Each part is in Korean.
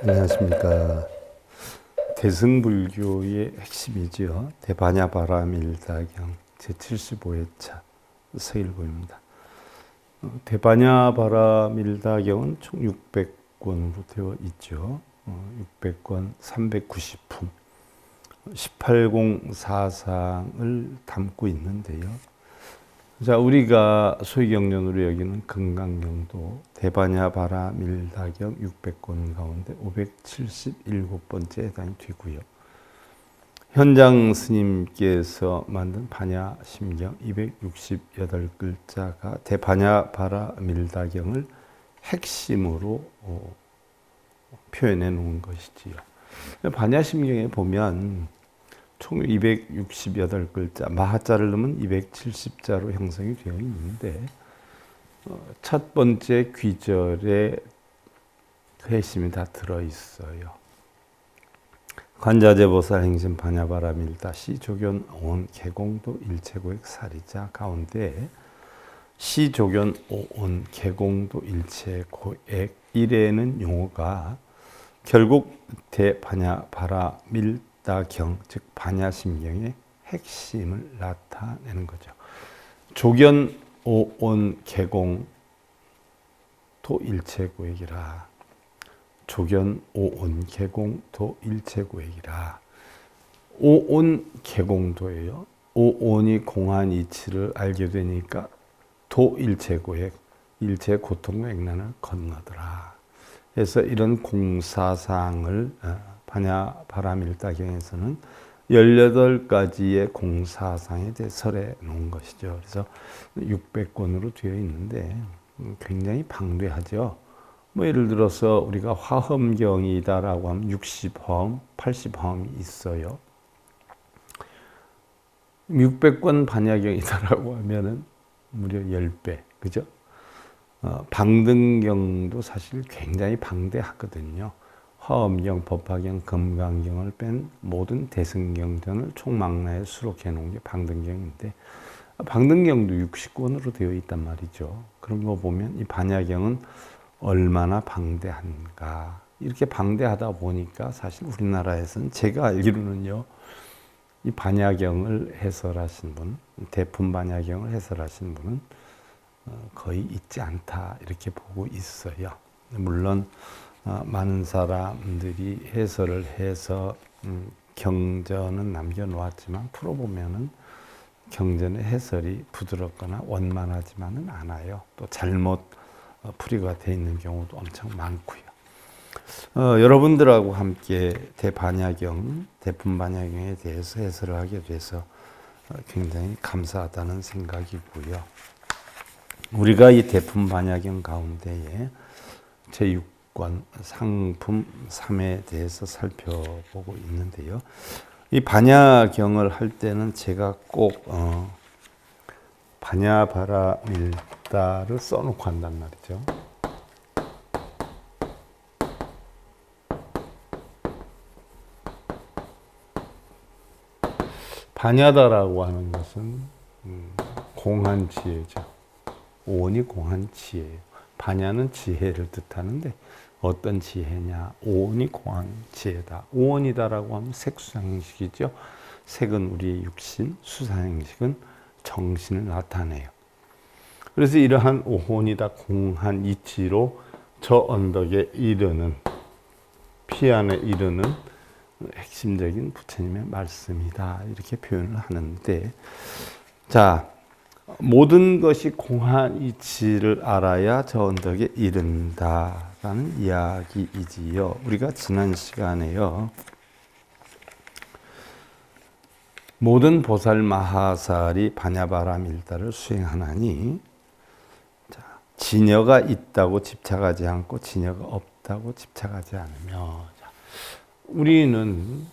안녕하십니까. 대승불교의 핵심이지요. 대반야바라밀다경 제75회차 서일보입니다. 대반야바라밀다경은 총 600권으로 되어 있죠. 600권 390품 18공사상을 담고 있는데요. 자, 우리가 소위 경전으로 여기는 금강경도 대반야바라밀다경 600권 가운데 577번째 해당이 되고요. 현장 스님께서 만든 반야심경 268글자가 대반야바라밀다경을 핵심으로 표현해 놓은 것이지요. 반야심경에 보면 총 268글자, 마하자를 넣으면 270자로 형성이 되어 있는데 첫 번째 귀절에 핵심이 다 들어있어요. 관자재보살 행심 반야바라밀다 시조견 온 개공도 일체고액 사리자 가운데 시조견 온 개공도 일체고액 이래는 용어가 결국 대반야바라밀 경, 즉 반야심경의 핵심을 나타내는 거죠. 조견 오온 개공 도일체고액이라. 조견 오온 개공 도일체고액이라. 오온 개공도예요. 오온이 공한 이치를 알게 되니까 도일체고액, 일체 고통과 액난을 건너더라. 그래서 이런 공사상을 반야바라밀다경에서는 18가지의 공사상에 대해 설해 놓은 것이죠. 그래서 600권으로 되어 있는데 굉장히 방대하죠. 뭐 예를 들어서 우리가 화엄경이다라고 하면 60화엄, 80화엄이 있어요. 600권 반야경이다라고 하면은 무려 10배, 그죠? 방등경도 사실 굉장히 방대하거든요. 화엄경, 법화경, 금강경을 뺀 모든 대승경전을 총망라에 수록해 놓은 게 방등경인데 방등경도 60권으로 되어 있단 말이죠. 그런 거 보면 이 반야경은 얼마나 방대한가. 이렇게 방대하다 보니까 사실 우리나라에서는 제가 알기로는요. 이 반야경을 해설하신 분, 대품반야경을 해설하신 분은 거의 있지 않다 이렇게 보고 있어요. 물론 많은 사람들이 해설을 해서 경전은 남겨놓았지만 풀어보면은 경전의 해설이 부드럽거나 원만하지만은 않아요. 또 잘못 풀이가 되어 있는 경우도 엄청 많고요. 여러분들하고 함께 대반야경, 대품반야경에 대해서 해설을 하게 돼서 굉장히 감사하다는 생각이고요. 우리가 이 대품반야경 가운데에 제6권 상품 3에 대해서 살펴보고 있는데요. 이 반야경을 할 때는 제가 꼭 반야바라밀다를 써놓고 한단 말이죠. 반야다라고 하는 것은 공한지혜죠. 오온이 공한지혜예요. 반야는 지혜를 뜻하는데 어떤 지혜냐? 오온이 공한지혜다. 오온이다라고 하면 색수상식이죠. 색은 우리의 육신, 수상식은 정신을 나타내요. 그래서 이러한 오온이다 공한 이치로 저 언덕에 이르는, 피안에 이르는 핵심적인 부처님의 말씀이다. 이렇게 표현을 하는데, 자, 모든 것이 공한 이치를 알아야 저 언덕에 이른다라는 이야기이지요. 우리가 지난 시간에요. 모든 보살 마하살이 반야바라밀다를 수행하나니 진여가 있다고 집착하지 않고 진여가 없다고 집착하지 않으며, 우리는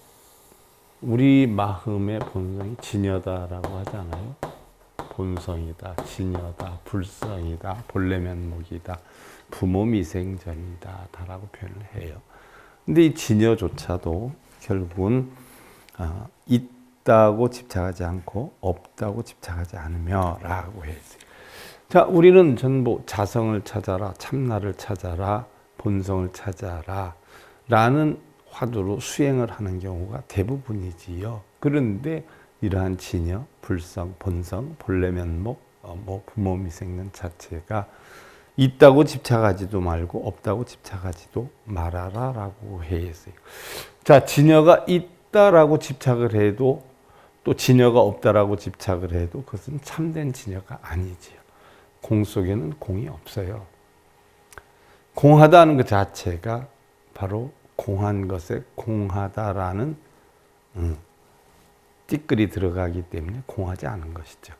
우리 마음의 본성이 진여다라고 하잖아요. 본성이다, 진여다, 불성이다, 본래면목이다, 부모미생전이다 라고 표현을 해요. 근데 이 진여조차도 결국은 있다고 집착하지 않고 없다고 집착하지 않으며 라고 했어요. 자, 우리는 전부 자성을 찾아라, 참나를 찾아라, 본성을 찾아라, 라는 화두로 수행을 하는 경우가 대부분이지요. 그런데 이러한 진여, 불성, 본성, 본래 면목, 부모 미생년 자체가 있다고 집착하지도 말고 없다고 집착하지도 말아라 라고 했어요. 자, 진여가 있다라고 집착을 해도 또 진여가 없다라고 집착을 해도 그것은 참된 진여가 아니지요. 공 속에는 공이 없어요. 공하다는 것 자체가 바로 공한 것에 공하다라는 띠끌이 들어가기 때문에 공하지 않은 것이죠.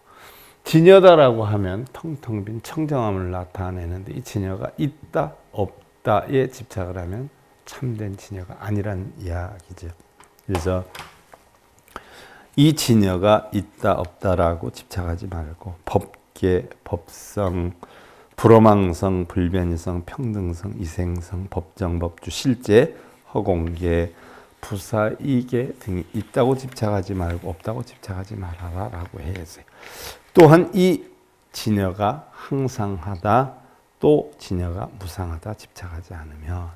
진여다라고 하면 텅텅 빈 청정함을 나타내는데 이 진여가 있다 없다에 집착을 하면 참된 진여가 아니란 이야기죠. 그래서 이 진여가 있다 없다라고 집착하지 말고 법계, 법성, 불어망성, 불변이성, 평등성, 이생성, 법정, 법주, 실제, 허공계, 부사, 이계 등이 있다고 집착하지 말고 없다고 집착하지 말아라 라고 했어요. 또한 이 진여가 항상하다, 또 진여가 무상하다 집착하지 않으며,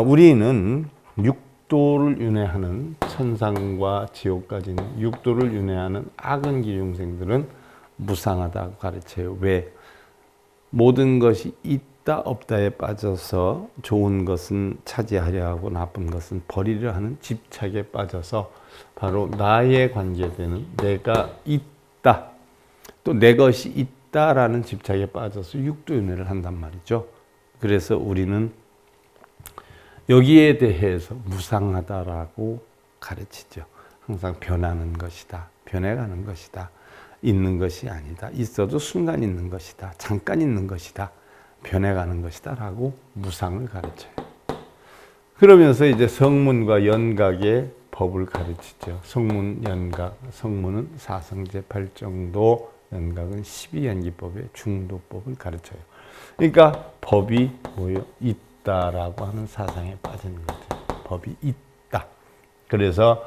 우리는 육도를 윤회하는 천상과 지옥까지는 육도를 윤회하는 악은 기중생들은 무상하다고 가르쳐요. 왜? 모든 것이 있다 없다에 빠져서 좋은 것은 차지하려 하고 나쁜 것은 버리려 하는 집착에 빠져서 바로 나에 관계되는 내가 있다, 또 내 것이 있다라는 집착에 빠져서 육도윤회를 한단 말이죠. 그래서 우리는 여기에 대해서 무상하다라고 가르치죠. 항상 변하는 것이다, 변해가는 것이다, 있는 것이 아니다, 있어도 순간 있는 것이다, 잠깐 있는 것이다, 변해가는 것이다 라고 무상을 가르쳐요. 그러면서 이제 성문과 연각의 법을 가르치죠. 성문, 연각, 성문은 사성제 8정도, 연각은 12연기법의 중도법을 가르쳐요. 그러니까 법이 뭐예요? 있다라고 하는 사상에 빠지는 거죠. 법이 있다. 그래서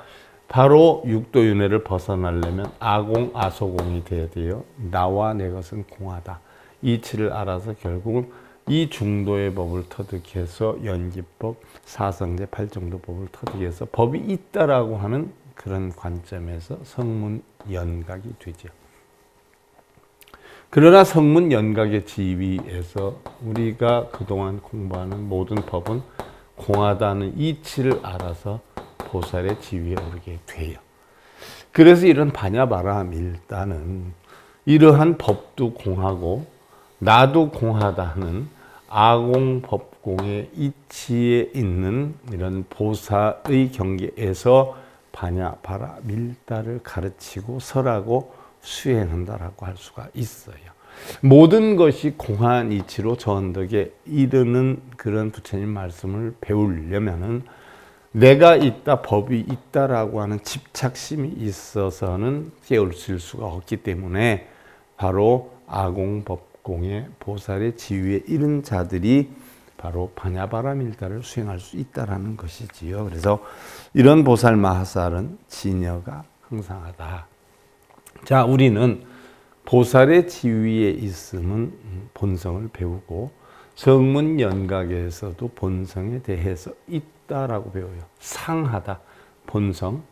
바로 육도윤회를 벗어나려면 아공, 아소공이 돼야 돼요. 나와 내 것은 공하다. 이치를 알아서 결국은 이 중도의 법을 터득해서 연기법, 사성제 8정도법을 터득해서 법이 있다라고 하는 그런 관점에서 성문 연각이 되죠. 그러나 성문 연각의 지위에서 우리가 그동안 공부하는 모든 법은 공하다는 이치를 알아서 보살의 지위에 오르게 돼요. 그래서 이런 바냐바라 밀다는 이러한 법도 공하고 나도 공하다 하는 아공법공의 이치에 있는 이런 보살의 경계에서 바냐바라 밀다를 가르치고 설하고 수행한다라고 할 수가 있어요. 모든 것이 공한 이치로 저 언덕에 이르는 그런 부처님 말씀을 배우려면은 내가 있다, 법이 있다라고 하는 집착심이 있어서는 깨우칠 수가 없기 때문에 바로 아공법공의 보살의 지위에 이른 자들이 바로 바냐바라밀다를 수행할 수 있다라는 것이지요. 그래서 이런 보살 마하살은 진여가 항상하다. 자, 우리는 보살의 지위에 있음은 본성을 배우고 성문 연각에서도 본성에 대해서 있다라고 배워요. 상하다, 본성,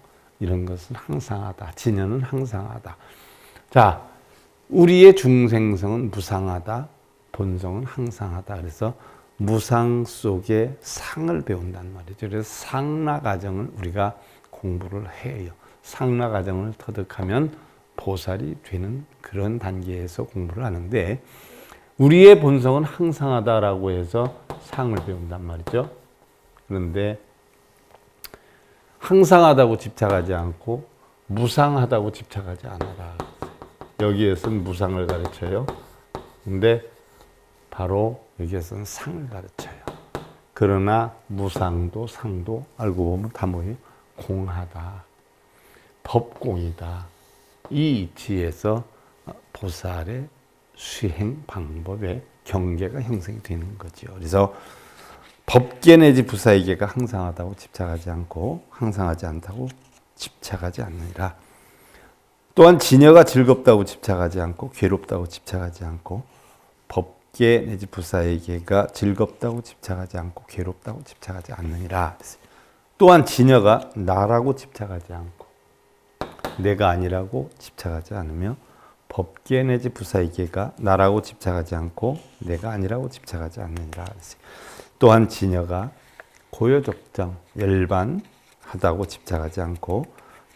이런 것은 항상하다. 진여는 항상하다. 자, 우리의 중생성은 무상하다, 본성은 항상하다. 그래서 무상 속에 상을 배운단 말이죠. 그래서 상라 과정을 우리가 공부를 해요. 상라 과정을 터득하면 보살이 되는 그런 단계에서 공부를 하는데, 우리의 본성은 항상하다라고 해서 상을 배운단 말이죠. 그런데 항상하다고 집착하지 않고 무상하다고 집착하지 않아라. 여기에서는 무상을 가르쳐요. 근데 바로 여기에서는 상을 가르쳐요. 그러나 무상도 상도 알고 보면 다 뭐예요? 공하다, 법공이다. 이 이치에서 보살의 수행 방법의 경계가 형성이 되는 거죠. 그래서 법계 내지 부사이계가 항상하다고 집착하지 않고 항상하지 않다고 집착하지 않느니라. 또한 진여가 즐겁다고 집착하지 않고 괴롭다고 집착하지 않고 법계 내지 부사에게가 즐겁다고 집착하지 않고 괴롭다고 집착하지 않느니라. 또한 지녀가 나라고 집착하지 않고 내가 아니라고 집착하지 않으며 법계 내지 부사에게가 나라고 집착하지 않고 내가 아니라고 집착하지 않느니라. 또한 지녀가 고요적정 열반하다고 집착하지 않고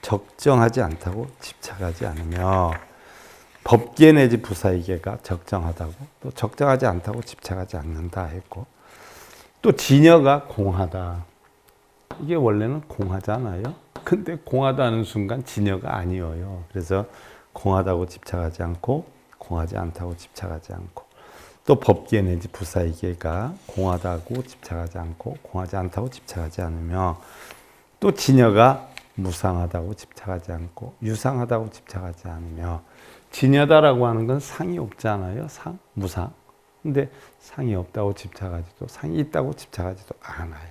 적정하지 않다고 집착하지 않으며 법계 내지 부사에게가 적정하다고 또 적정하지 않다고 집착하지 않는다 했고, 또 지녀가 공하다. 이게 원래는 공하잖아요. 근데 공하다는 순간 지녀가 아니어요. 그래서 공하다고 집착하지 않고 공하지 않다고 집착하지 않고, 또 법계 내지 부사에게가 공하다고 집착하지 않고 공하지 않다고 집착하지 않으며, 또 지녀가 무상하다고 집착하지 않고 유상하다고 집착하지 않으며, 지녀다라고 하는 건 상이 없잖아요. 상, 무상. 근데 상이 없다고 집착하지도 상이 있다고 집착하지도 않아요.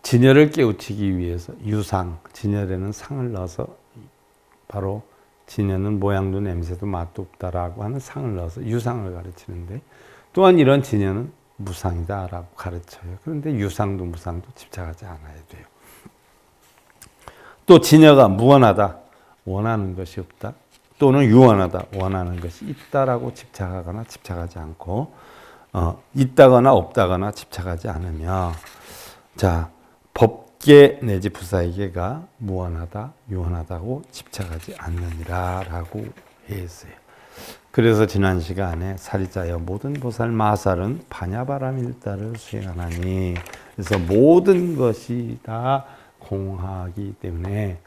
지녀를 깨우치기 위해서 유상, 지녀에는 상을 넣어서 바로 지녀는 모양도 냄새도 맛도 없다라고 하는 상을 넣어서 유상을 가르치는데, 또한 이런 지녀는 무상이다라고 가르쳐요. 그런데 유상도 무상도 집착하지 않아야 돼요. 또 지녀가 무원하다, 원하는 것이 없다, 또는 유원하다, 원하는 것이 있다라고 집착하거나 집착하지 않고, 있다거나 없다거나 집착하지 않으며, 자, 법계 내지 부사에게가 무원하다, 유원하다고 집착하지 않느니라 라고 했어요. 그래서 지난 시간에 사리자여 모든 보살 마살은 반야바라밀다를 수행하나니, 그래서 모든 것이 다 공하기 때문에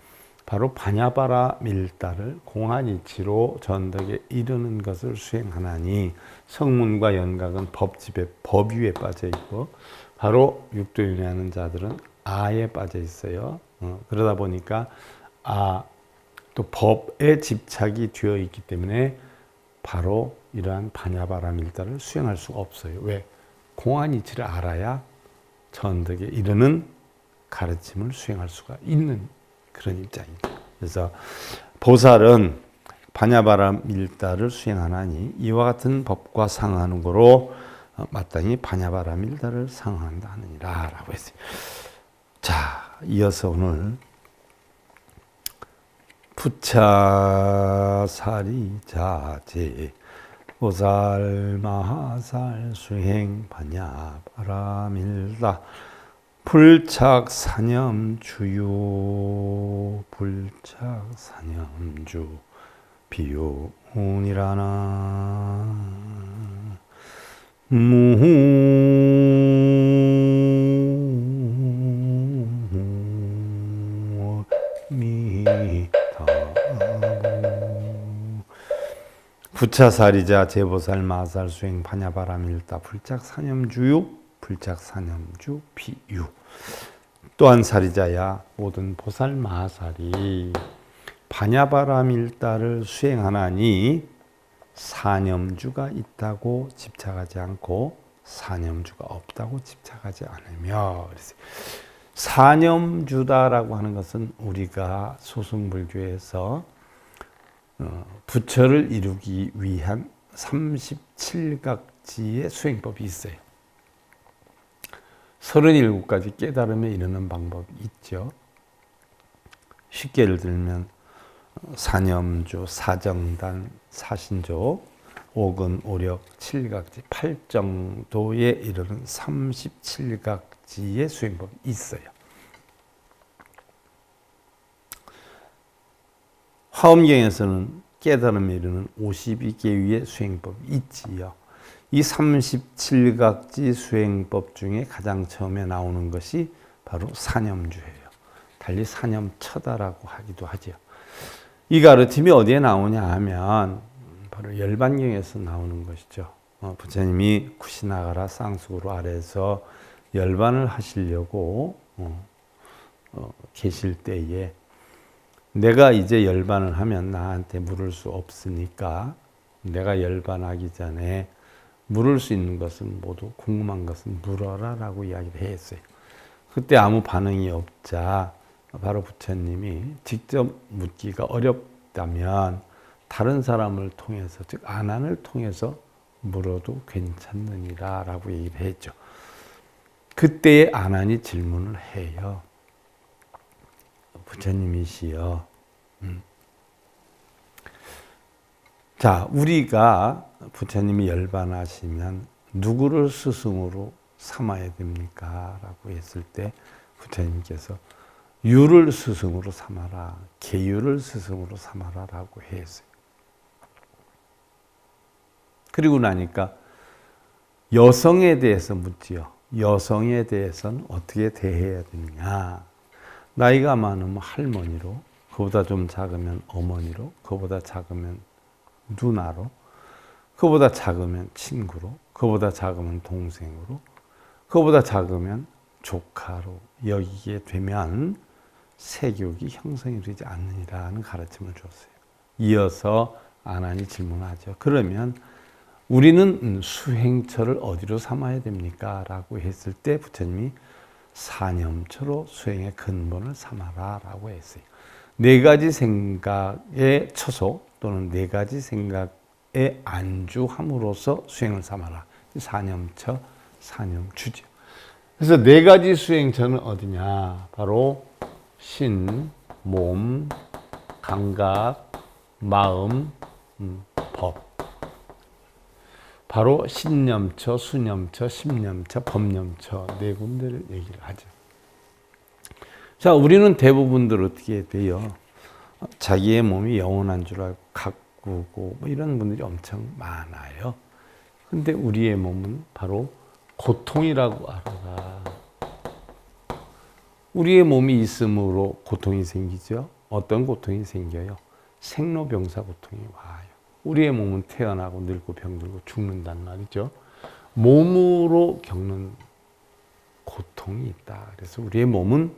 바로 반야바라밀다를 공한 이치로 전덕에 이르는 것을 수행하나니, 성문과 연각은 법집에 법위에 빠져 있고 바로 육도윤회하는 자들은 아에 빠져 있어요. 그러다 보니까 또 법에 집착이 되어 있기 때문에 바로 이러한 반야바라밀다를 수행할 수가 없어요. 왜? 공한 이치를 알아야 전덕에 이르는 가르침을 수행할 수가 있는 그런 입장입니다. 그래서 보살은 반야바라밀다를 수행하나니 이와 같은 법과 상하는 거로 마땅히 반야바라밀다를 상한다 하느니라 라고 했어요. 자, 이어서 오늘 부차사리자제 보살 마하살 수행 반야바라밀다 불착사념주요 불착사념주 비요운이라나 부차사리자 제보살 마살 수행 반야바라밀다 불착사념주요 불착사념주 비유. 또한 사리자야 모든 보살 마살이 반야바라밀다를 수행하나니 사념주가 있다고 집착하지 않고 사념주가 없다고 집착하지 않으며. 사념주다라고 하는 것은 우리가 소승불교에서 부처를 이루기 위한 37각지의 수행법이 있어요. 37가지 깨달음에 이르는 방법이 있죠. 쉽게 예를 들면 사념주, 사정단, 사신조, 오근, 오력, 칠각지, 팔정도에 이르는 37각지의 수행법이 있어요. 화엄경에서는 깨달음에 이르는 52개위의 수행법이 있지요. 이 37각지 수행법 중에 가장 처음에 나오는 것이 바로 사념주예요. 달리 사념처다라고 하기도 하죠. 이 가르침이 어디에 나오냐 하면 바로 열반경에서 나오는 것이죠. 부처님이 쿠시나가라 쌍수구루 아래에서 열반을 하시려고 계실 때에 내가 이제 열반을 하면 나한테 물을 수 없으니까 내가 열반하기 전에 물을 수 있는 것은 모두 궁금한 것은 물어라 라고 이야기를 했어요. 그때 아무 반응이 없자 바로 부처님이 직접 묻기가 어렵다면 다른 사람을 통해서, 즉 아난을 통해서 물어도 괜찮느니라 라고 얘기를 했죠. 그때에 아난이 질문을 해요. 부처님이시여, 자, 우리가 부처님이 열반하시면 누구를 스승으로 삼아야 됩니까? 라고 했을 때 부처님께서 유를 스승으로 삼아라, 계유를 스승으로 삼아라 라고 했어요. 그리고 나니까 여성에 대해서 묻지요. 여성에 대해서는 어떻게 대해야 되느냐. 나이가 많으면 할머니로, 그보다 좀 작으면 어머니로, 그보다 작으면 누나로, 그보다 작으면 친구로, 그보다 작으면 동생으로, 그보다 작으면 조카로 여기게 되면 세교육이 형성이 되지 않느니라는 가르침을 줬어요. 이어서 아난이 질문하죠. 그러면 우리는 수행처를 어디로 삼아야 됩니까? 라고 했을 때 부처님이 사념처로 수행의 근본을 삼아라 라고 했어요. 네 가지 생각의 처소 또는 네 가지 생각에 안주함으로써 수행을 삼아라. 사념처, 사념주죠. 그래서 네 가지 수행처는 어디냐? 바로 신, 몸, 감각, 마음, 법. 바로 신념처, 수념처, 심념처, 법념처 네 군데를 얘기를 하죠. 자, 우리는 대부분들 어떻게 돼요? 자기의 몸이 영원한 줄 알고 가꾸고 뭐 이런 분들이 엄청 많아요. 근데 우리의 몸은 바로 고통이라고 알아라. 우리의 몸이 있으므로 고통이 생기죠. 어떤 고통이 생겨요? 생로병사 고통이 와요. 우리의 몸은 태어나고 늙고 병들고 죽는단 말이죠. 몸으로 겪는 고통이 있다. 그래서 우리의 몸은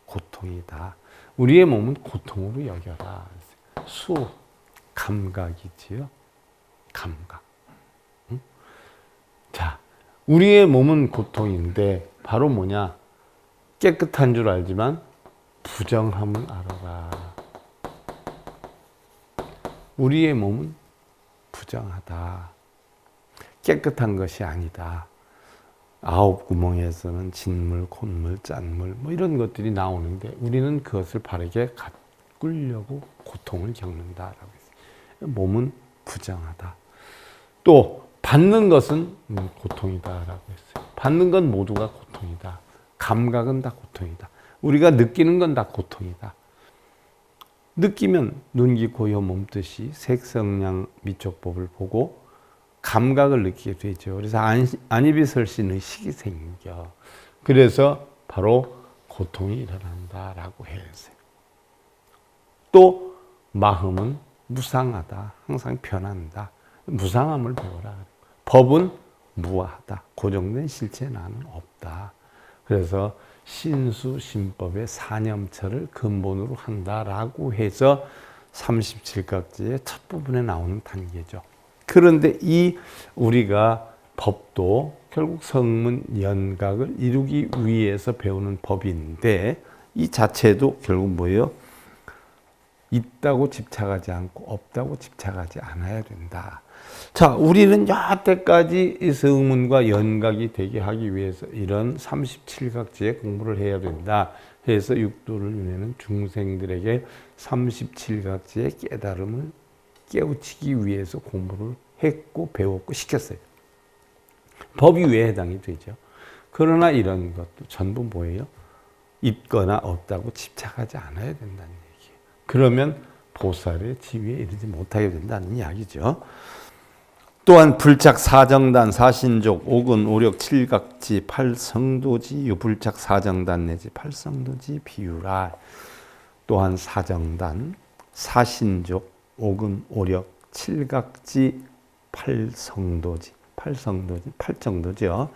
고통이다. 우리의 몸은 고통으로 여겨라. 수, 감각이지요. 감각. 자, 우리의 몸은 고통인데 바로 뭐냐? 깨끗한 줄 알지만 부정함을 알아라. 우리의 몸은 부정하다. 깨끗한 것이 아니다. 아홉 구멍에서는 진물, 콧물, 짠물 뭐 이런 것들이 나오는데 우리는 그것을 바르게 가꾸려고 고통을 겪는다라고 했어요. 몸은 부정하다. 또 받는 것은 고통이다라고 했어요. 받는 건 모두가 고통이다. 감각은 다 고통이다. 우리가 느끼는 건 다 고통이다. 느끼면 눈, 귀, 코, 혀, 몸뜻이 색성량 미촉법을 보고 감각을 느끼게 되죠. 그래서 안입이설신 의식이 생겨. 그래서 바로 고통이 일어난다라고 했어요. 또 마음은 무상하다. 항상 변한다. 무상함을 배워라. 법은 무하다. 고정된 실체 나는 없다. 그래서 신수신법의 사념처를 근본으로 한다라고 해서 37각지의 첫 부분에 나오는 단계죠. 그런데 이 우리가 법도 결국 성문 연각을 이루기 위해서 배우는 법인데 이 자체도 결국 뭐예요? 있다고 집착하지 않고 없다고 집착하지 않아야 된다. 자, 우리는 여태까지 이 성문과 연각이 되게 하기 위해서 이런 37각지의 공부를 해야 된다. 해서 육도를 윤회는 중생들에게 37각지의 깨달음을 깨우치기 위해서 공부를 했고 배웠고 시켰어요. 법이 왜 해당이 되죠? 그러나 이런 것도 전부 뭐예요? 있거나 없다고 집착하지 않아야 된다는 얘기예요. 그러면 보살의 지위에 이르지 못하게 된다는 이야기죠. 또한 불착 사정단, 사신족, 오근, 오력, 칠각지, 팔성도지, 유불착 사정단 내지 팔성도지 비유라. 또한 사정단, 사신족, 오근, 오력, 칠각지, 팔성도지, 팔정도죠.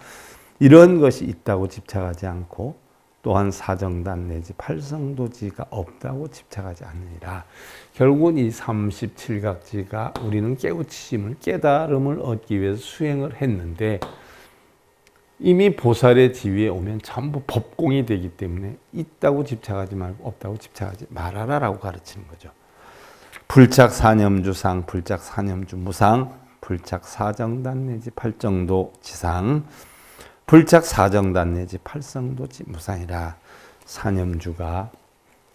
이런 것이 있다고 집착하지 않고 또한 사정단 내지 팔성도지가 없다고 집착하지 않느니라. 결국은 이 37각지가 우리는 깨우치심을, 깨달음을 얻기 위해서 수행을 했는데 이미 보살의 지위에 오면 전부 법공이 되기 때문에 있다고 집착하지 말고 없다고 집착하지 말아라 라고 가르치는 거죠. 불착 사념주상, 불착 사념주 무상, 불착 사정단 내지 팔정도 지상, 불착 사정단 내지 팔성도지 무상이라. 사념주가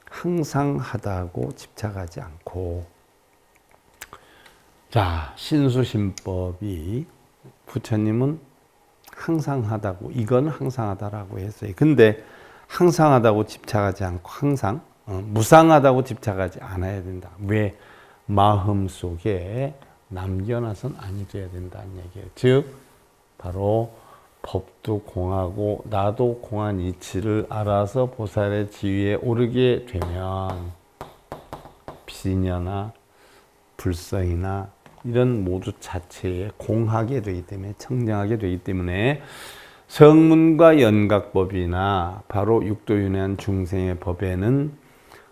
항상 하다고 집착하지 않고, 자, 신수심법이 부처님은 항상 하다고, 이건 항상 하다라고 했어요. 근데 항상 하다고 집착하지 않고 항상 무상하다고 집착하지 않아야 된다. 왜? 마음속에 남겨놔선 아니 돼야 된다는 얘기예요. 즉 바로 법도 공하고 나도 공한 이치를 알아서 보살의 지위에 오르게 되면 비녀나 불성이나 이런 모두 자체에 공하게 되기 때문에, 청정하게 되기 때문에 성문과 연각법이나 바로 육도윤회한 중생의 법에는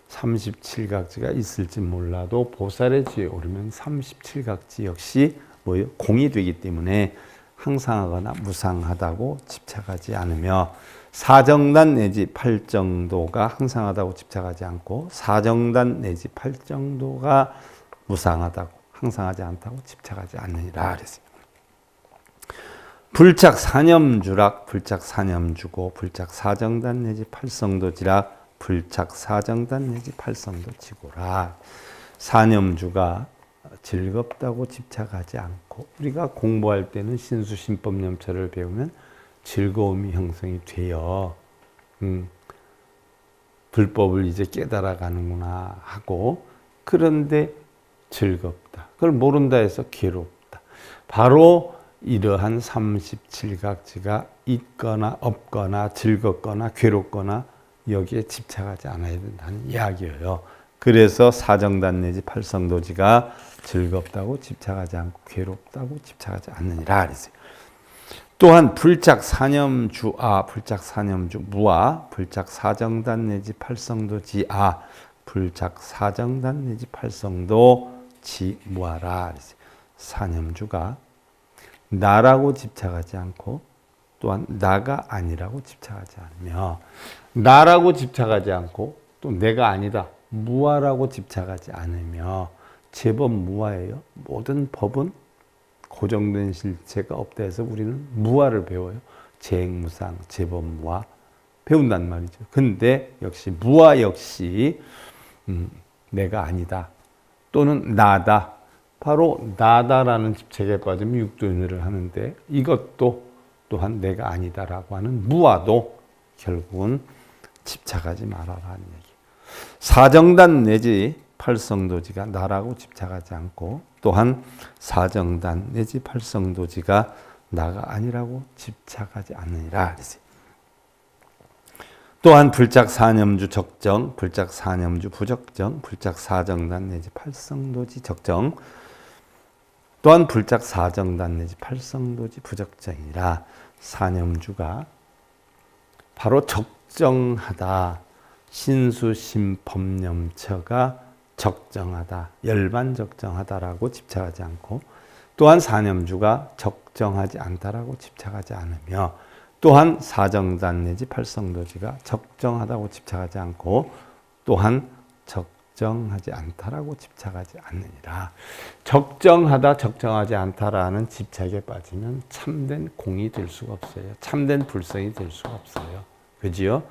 37각지가 있을지 몰라도 보살의 지위에 오르면 37각지 역시 뭐예요? 공이 되기 때문에 항상하거나 무상하다고 집착하지 않으며, 사정단 내지 팔정도가 항상하다고 집착하지 않고 사정단 내지 팔정도가 무상하다고, 항상하지 않다고 집착하지 않느니라 그랬어요. 불착 사념주락, 불착 사념주고 불착 사정단 내지 팔성도지락, 불착 사정단 내지 팔성도지고라. 사념주가 즐겁다고 집착하지 않고, 우리가 공부할 때는 신수심법념처를 배우면 즐거움이 형성이 되어 불법을 이제 깨달아 가는구나 하고, 그런데 즐겁다, 그걸 모른다 해서 괴롭다. 바로 이러한 37각지가 있거나 없거나 즐겁거나 괴롭거나 여기에 집착하지 않아야 된다는 이야기예요. 그래서 사정단 내지 팔성도지가 즐겁다고 집착하지 않고 괴롭다고 집착하지 않느니라 그랬어요. 또한 불착 사념주아, 불착 사념주 무아, 불착 사정단 내지 팔성도지아, 불착 사정단 내지 팔성도지 무아라 그랬어요. 사념주가 나라고 집착하지 않고 또한 나가 아니라고 집착하지 않으며, 나라고 집착하지 않고 또 내가 아니다 무아라고 집착하지 않으며, 제법 무아예요. 모든 법은 고정된 실체가 없다 해서 우리는 무아를 배워요. 재행무상, 제법 무아 배운단 말이죠. 근데 역시 무아 역시 내가 아니다 또는 나다, 바로 나다라는 집착에 빠지면 육도윤회를 하는데, 이것도 또한 내가 아니다라고 하는 무아도 결국은 집착하지 말아라는 얘기. 사정단 내지 팔성도지가 나라고 집착하지 않고, 또한 사정단 내지 팔성도지가 나가 아니라고 집착하지 않느니라 그랬어요. 또한 불착 사념주 적정, 불착 사념주 부적정, 불착 사정단 내지 팔성도지 적정, 또한 불착 사정단 내지 팔성도지 부적정이라. 사념주가 바로 적정하다, 신수심법념처가 적정하다, 열반 적정하다라고 집착하지 않고, 또한 사념주가 적정하지 않다라고 집착하지 않으며, 또한 사정단 내지 팔성도지가 적정하다고 집착하지 않고, 또한 적정하지 않다라고 집착하지 않느니라. 적정하다, 적정하지 않다라는 집착에 빠지면 참된 공이 될 수가 없어요. 참된 불성이 될 수가 없어요. 그지요?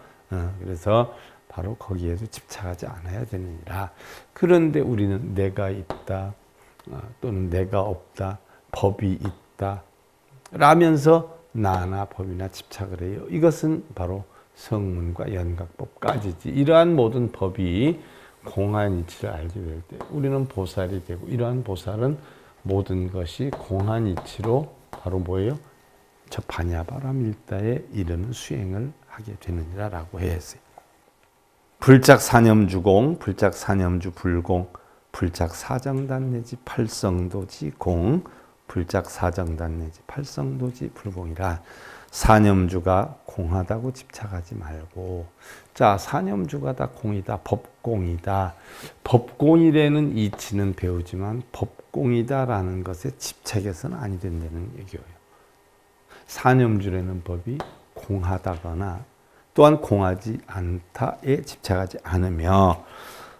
그래서 바로 거기에도 집착하지 않아야 되느니라. 그런데 우리는 내가 있다 또는 내가 없다, 법이 있다 라면서 나나 법이나 집착을 해요. 이것은 바로 성문과 연각법까지지. 이러한 모든 법이 공한 이치를 알게 될 때 우리는 보살이 되고, 이러한 보살은 모든 것이 공한 이치로 바로 뭐예요? 저 반야바람 일다에 이르는 수행을 하게 되느니라 라고 했어요. 불착 사념주공, 불착 사념주 불공, 불착 사정단 내지 팔성도지 공, 불착 사정단 내지 팔성도지 불공이라. 사념주가 공하다고 집착하지 말고, 자, 사념주가 다 공이다, 법공이다. 법공이라는 이치는 배우지만 법공이다라는 것에 집착해서는 아니 된다는 얘기예요. 사념주라는 법이 공하다거나 또한 공하지 않다에 집착하지 않으며,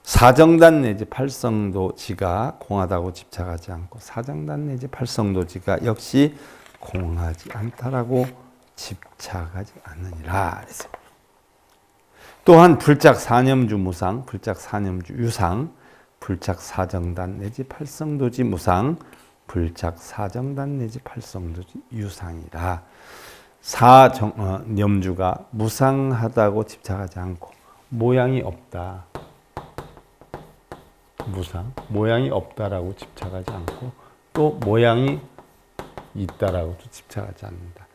사정단 내지 팔성도지가 공하다고 집착하지 않고 사정단 내지 팔성도지가 역시 공하지 않다라고 집착하지 않느니라. 또한 불착사념주 무상, 불착사념주 유상, 불착사정단 내지 팔성도지 무상, 불착사정단 내지 팔성도지 유상이라. 사념주가 무상하다고 집착하지 않고 모양이 없다. 무상, 모양이 없다라고 집착하지 않고 또 모양이 있다라고도 집착하지 않는다.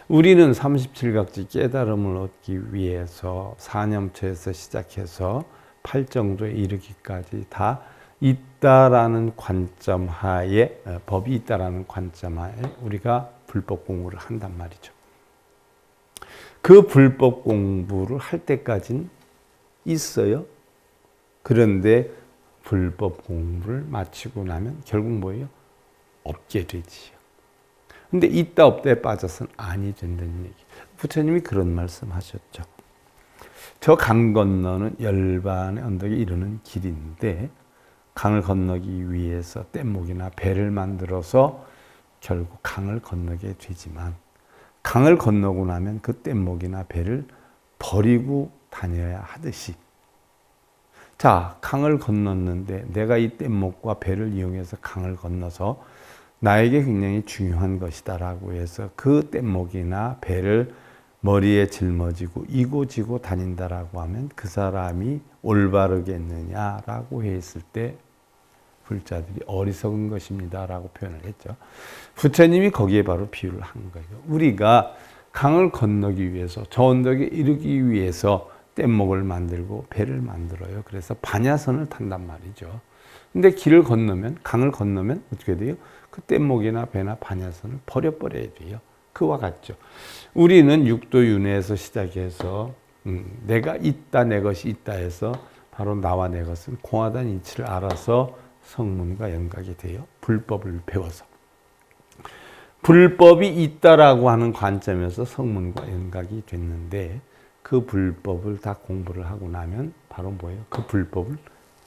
우리는 37각지 깨달음을 얻기 위해서 사념처에서 시작해서 팔정도에 이르기까지 다 있다라는 관점 하에, 법이 있다라는 관점 하에 우리가 불법 공부를 한단 말이죠. 그 불법 공부를 할 때까지는 있어요. 그런데 불법 공부를 마치고 나면 결국 뭐예요? 없게 되지요. 근데 있다 없다에 빠져서는 아니 된다는 얘기. 부처님이 그런 말씀하셨죠. 저 강 건너는 열반의 언덕에 이르는 길인데 강을 건너기 위해서 뗏목이나 배를 만들어서 결국 강을 건너게 되지만 강을 건너고 나면 그 뗏목이나 배를 버리고 다녀야 하듯이 자, 강을 건넜는데 내가 이 뗏목과 배를 이용해서 강을 건너서 나에게 굉장히 중요한 것이다라고 해서 그 뗏목이나 배를 머리에 짊어지고 이고지고 다닌다라고 하면 그 사람이 올바르겠느냐라고 했을 때 불자들이 어리석은 것입니다라고 표현을 했죠. 부처님이 거기에 바로 비유를 한 거예요. 우리가 강을 건너기 위해서 저 언덕에 이르기 위해서 뗏목을 만들고 배를 만들어요. 그래서 반야선을 탄단 말이죠. 근데 길을 건너면 강을 건너면 어떻게 돼요? 그 뗏목이나 배나 반야선을 버려버려야 돼요. 그와 같죠. 우리는 육도윤회에서 시작해서 내가 있다 내 것이 있다 해서 바로 나와 내 것은 공하다는 이치를 알아서 성문과 연각이 돼요. 불법을 배워서. 불법이 있다라고 하는 관점에서 성문과 연각이 됐는데 그 불법을 다 공부를 하고 나면 바로 뭐예요? 그 불법을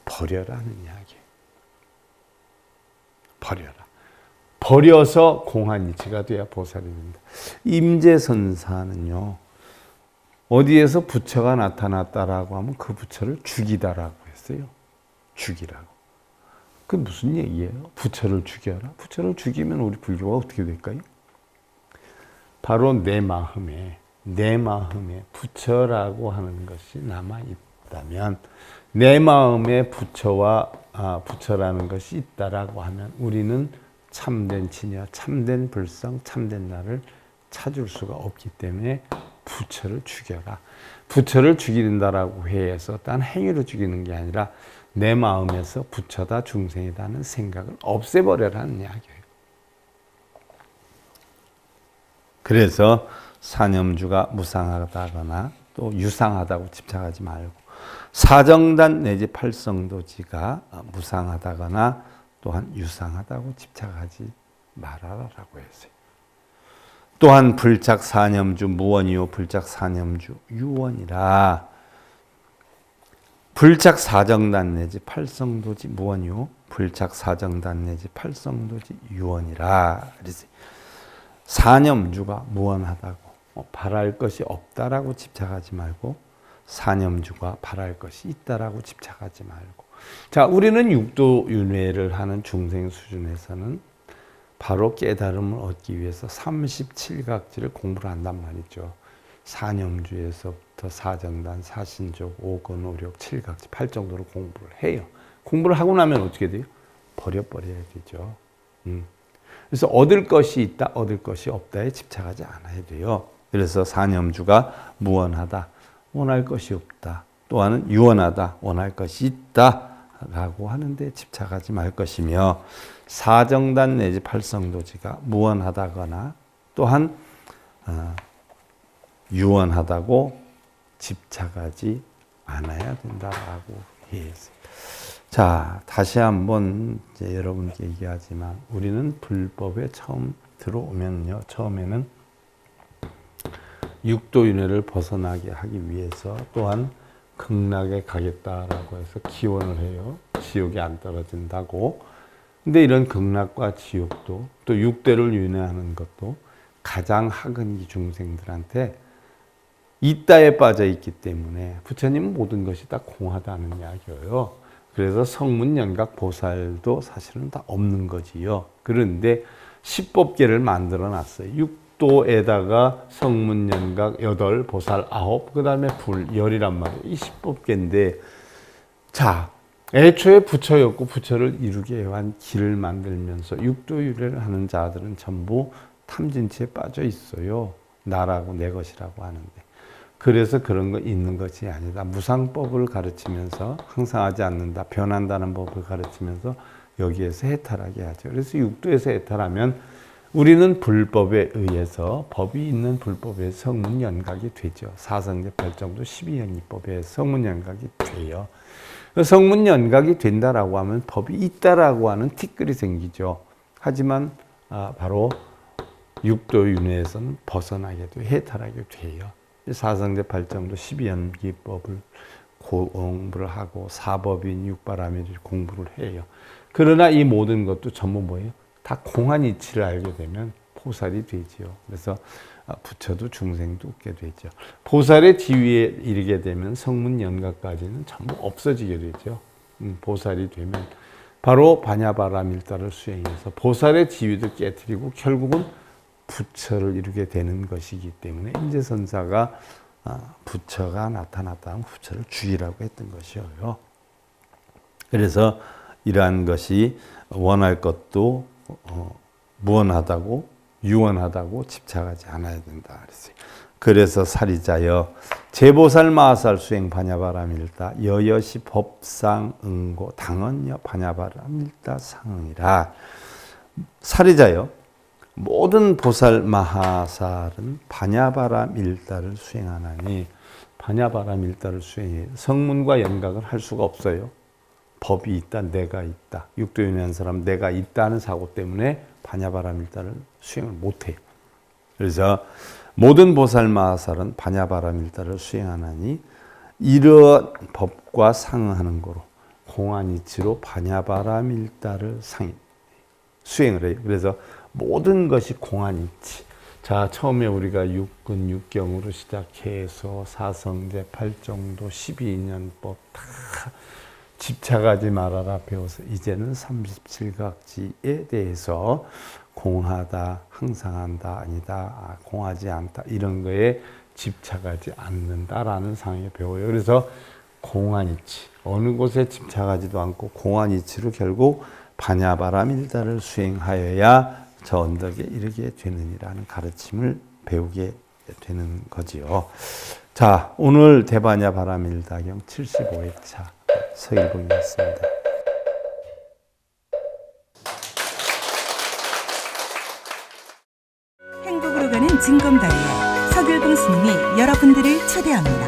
버려라는 이야기예요. 버려라. 버려서 공한이치가 돼야 보살이 된다. 임재선사는요. 어디에서 부처가 나타났다라고 하면 그 부처를 죽이다라고 했어요. 죽이라고. 그게 무슨 얘기예요? 부처를 죽여라? 부처를 죽이면 우리 불교가 어떻게 될까요? 바로 내 마음에 부처라고 하는 것이 남아있다면 내 마음에 부처라는 것이 있다라고 하면 우리는 참된 진여, 참된 불성, 참된 나를 찾을 수가 없기 때문에 부처를 죽여라. 부처를 죽인다라고 해서 단 행위로 죽이는 게 아니라 내 마음에서 부처다 중생이다는 생각을 없애버려라는 이야기예요. 그래서 사념주가 무상하다거나 또 유상하다고 집착하지 말고 사정단 내지 팔성도지가 무상하다거나 또한 유상하다고 집착하지 말아라라고 했어요. 또한 불착사념주 무원이요 불착사념주 유원이라. 불착사정단 내지 팔성도지 무원이요 불착사정단 내지 팔성도지 유원이라. 그래서 사념주가 무원하다고 바랄 것이 없다라고 집착하지 말고 사념주가 바랄 것이 있다라고 집착하지 말고. 자, 우리는 육도윤회를 하는 중생 수준에서는 바로 깨달음을 얻기 위해서 37각지를 공부를 한단 말이죠. 사념주에서부터 사정단, 사신족, 오건, 오력, 7각지, 8정도로 공부를 해요. 공부를 하고 나면 어떻게 돼요? 버려야 되죠. 그래서 얻을 것이 있다, 얻을 것이 없다에 집착하지 않아야 돼요. 그래서 사념주가 무원하다, 원할 것이 없다. 또한은 유원하다, 원할 것이 있다 라고 하는데 집착하지 말 것이며, 사정단 내지 팔성도지가 무원하다거나 또한 유원하다고 집착하지 않아야 된다라고 했어요. 자, 다시 한번 이제 여러분께 얘기하지만 우리는 불법에 처음 들어오면요, 처음에는 육도윤회를 벗어나게 하기 위해서 또한 극락에 가겠다라고 해서 기원을 해요. 지옥에 안 떨어진다고. 근데 이런 극락과 지옥도 또 육대를 윤회하는 것도 가장 하근기 중생들한테 이따에 빠져 있기 때문에 부처님은 모든 것이 다 공하다는 이야기예요. 그래서 성문, 연각, 보살도 사실은 다 없는 거지요. 그런데 10법계를 만들어 놨어요. 육도에다가 성문, 연각 8, 보살 9, 그 다음에 불 10이란 말이에요. 이 10법계인데, 자, 애초에 부처였고 부처를 이루게 해한 길을 만들면서 육도유래를 하는 자들은 전부 탐진치에 빠져 있어요. 나라고 내 것이라고 하는데. 그래서 그런 거 있는 것이 아니다. 무상법을 가르치면서 항상하지 않는다. 변한다는 법을 가르치면서 여기에서 해탈하게 하죠. 그래서 육도에서 해탈하면 우리는 불법에 의해서 법이 있는 불법에 성문연각이 되죠. 사성제 발정도 12현이법에 성문연각이 돼요. 성문연각이 된다라고 하면 법이 있다라고 하는 티끌이 생기죠. 하지만 바로 육도윤회에서는 벗어나게도 해탈하게 돼요. 사성제 발정도 12연기법을 공부를 하고 사법인 육바라밀 공부를 해요. 그러나 이 모든 것도 전부 뭐예요? 다 공한 이치를 알게 되면 보살이 되지요. 그래서 부처도 중생도 얻게 되죠. 보살의 지위에 이르게 되면 성문연각까지는 전부 없어지게 되죠. 보살이 되면 바로 반야바라밀다를 수행해서 보살의 지위도 깨트리고 결국은 부처를 이루게 되는 것이기 때문에 인제선사가 부처가 나타났다 하면 부처를 주의라고 했던 것이에요. 그래서 이러한 것이 원할 것도 무원하다고 유원하다고 집착하지 않아야 된다 그랬어요. 그래서 사리자여 제보살 마살 수행 반야바라밀다 여여시 법상 응고 당언여 반야바라밀다 상응이라. 사리자여 모든 보살 마하살은 반야바라밀다를 수행하나니 반야바라밀다를 수행해 성문과 연각을 할 수가 없어요. 법이 있다, 내가 있다. 육도윤회한 사람 내가 있다는 사고 때문에 반야바라밀다를 수행을 못해요. 그래서 모든 보살 마하살은 반야바라밀다를 수행하나니 이러한 법과 상응하는 거로 공안이치로 반야바라밀다를 수행을 해요. 그래서 모든 것이 공안이치. 자, 처음에 우리가 육근, 육경으로 시작해서 사성제, 팔정도, 12인연법 다 집착하지 말아라 배워서 이제는 37각지에 대해서 공하다, 항상한다, 아니다, 공하지 않다 이런 거에 집착하지 않는다라는 상에 배워요. 그래서 공안이치, 어느 곳에 집착하지도 않고 공안이치로 결국 반야바라밀다를 수행하여야 저 언덕에 이르게 되느니라는 가르침을 배우게 되는 거지요. 자, 오늘 대반야바라밀다경 75회차 서일봉이었습니다. 행복으로 가는 징검다리에 서길봉 스님이 여러분들을 초대합니다.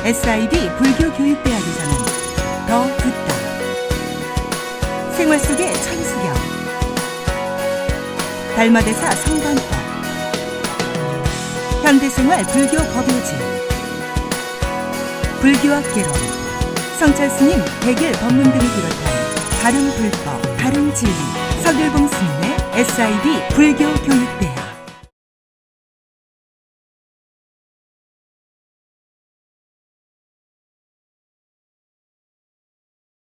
SIB 불교교육대학에서는 더 듣다, 생활 속의 천수경, 달마대사 성관법, 현대생활 불교 법요지, 불교학 개론, 성찰스님 백일 법문 등을 비롯한 다른 불법, 다른 진리, 서길봉 스님의 SIB 불교교육대